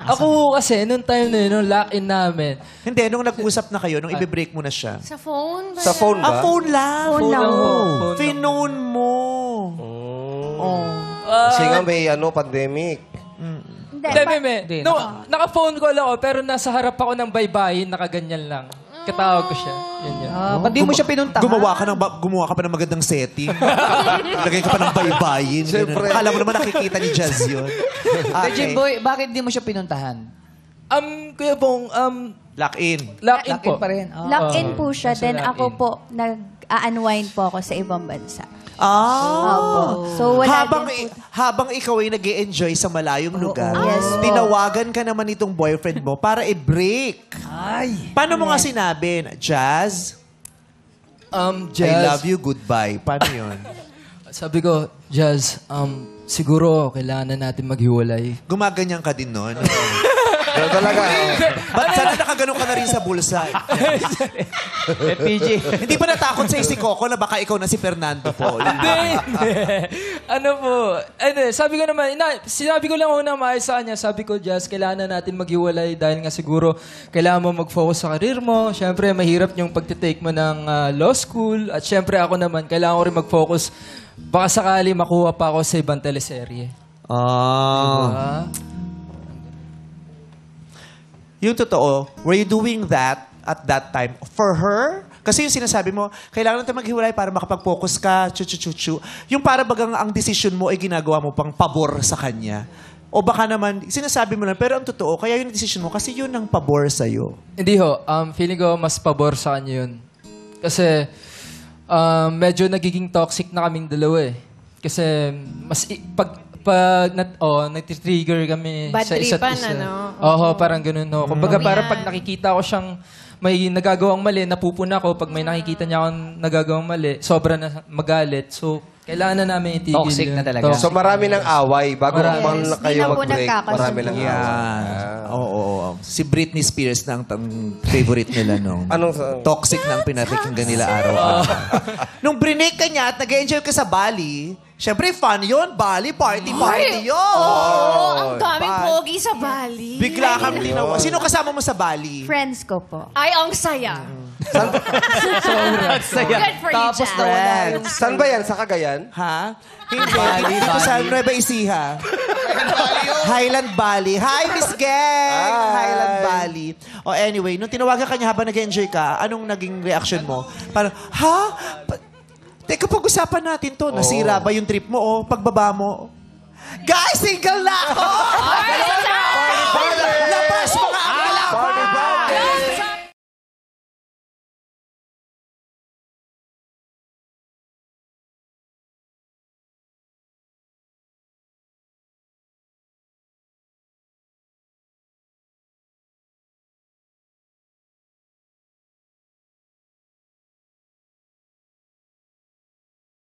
Ako kasi, nung time na yun, nung lock-in namin, Hindi, nung nag-usap na kayo, nung i-break mo na siya. Sa phone? Sa phone ba? Phone lang. Phone lang po. Pinon mo. Kasi nga may pandemic. Hindi, naka-phone call ako, pero nasa harap ako ng baybayin, nakaganyan lang. Katawag ko siya. Yan yun. Ba't di mo siya pinuntahan? Gumawa ka pa ng magandang setting. Lagay ka pa ng baybayin. Siyempre. Akala mo naman nakikita ni Jazz yun. Jimboy, bakit di mo siya pinuntahan? Kuya Bong, Lock-in. lock-in po. Lock-in pa rin. Lock-in po siya. Nasa Then lock-in. ako po, nag-unwind po ako sa ibang bansa. Ah. So, wala din po. Habang ikaw ay nag-e-enjoy sa malayong lugar, Yes po. tinawagan ka naman itong boyfriend mo para i-break. Ay. Paano mo nga sinabi? Jazz, Jazz, I love you, goodbye. Paano yun? sabi ko, Jazz, siguro kailangan na natin maghiwalay. Gumaganyan ka din nun. Pero talaga, Ba't sana nakaganon ka na rin sa bulsa? PG. Hindi ba natakot sa'yo si Coco na baka ikaw na si Fernando po? Hindi. Sabi ko naman, sinabi ko lang una maayos sa kanya. Sabi ko, Jazz, kailangan na natin maghiwalay dahil nga siguro kailangan mo mag-focus sa karir mo. Siyempre, mahirap yung pagtitake mo ng law school. At siyempre, ako naman, kailangan ko rin mag-focus. Baka sakali makuha pa ako sa ibang teleserye. Ah. Yung totoo, were you doing that at that time for her? Kasi yung sinasabi mo, kailangan natin maghiwalay para makapag-focus ka, chu-chu-chu-chu. Yung para bagang ang decision mo ay ginagawa mo pang pabor sa kanya. O baka naman, sinasabi mo lang, pero ang totoo, kaya yung decision mo, kasi yun ang pabor sa'yo. Hindi ho. Feeling ko mas pabor sa kanya yun. Kasi medyo nagiging toxic na kaming dalawa eh. Kasi nag-trigger kami Bad sa isa't tripan, isa. ano? Oo, parang ganun ho. Kumbaga parang Yan. pag nakikita ko siyang may nagagawang mali, napupuna ko. Pag may nakikita niya akong nagagawang mali, sobra na magalit. So, kailangan na namin itigil. Toxic yun. na talaga. so marami ng away bago Yes. man Di kayo na po mag-break. nagkakasundo. Marami ng away. Yan. Oo. Si Britney Spears na ang favorite nila nung Anong song? toxic na ang pinapakinggan nila araw-araw. Nung brinig ka niya at nag-enjoy ka sa Bali, syempre fun yun. Bali, party yun. Oo, ang daming Bali. pogi sa Bali. Bigla kang linaw. Sino kasama mo sa Bali? Friends ko po. Ay, ang saya. Saya. Good for you, Tapos Jazz. nawala yung... Saan ba yan? Sa Cagayan? Ha? Hindi. Dito sa Nueva Ecija. Highland Valley. Hi, Miss Gang! Highland Valley. O anyway, nung tinawagan ka niya habang nag-enjoy ka, anong naging reaction mo? Parang, ha? Teka, pag-usapan natin to. Nasira ba yung trip mo o pagbaba mo? Guys, single na ako!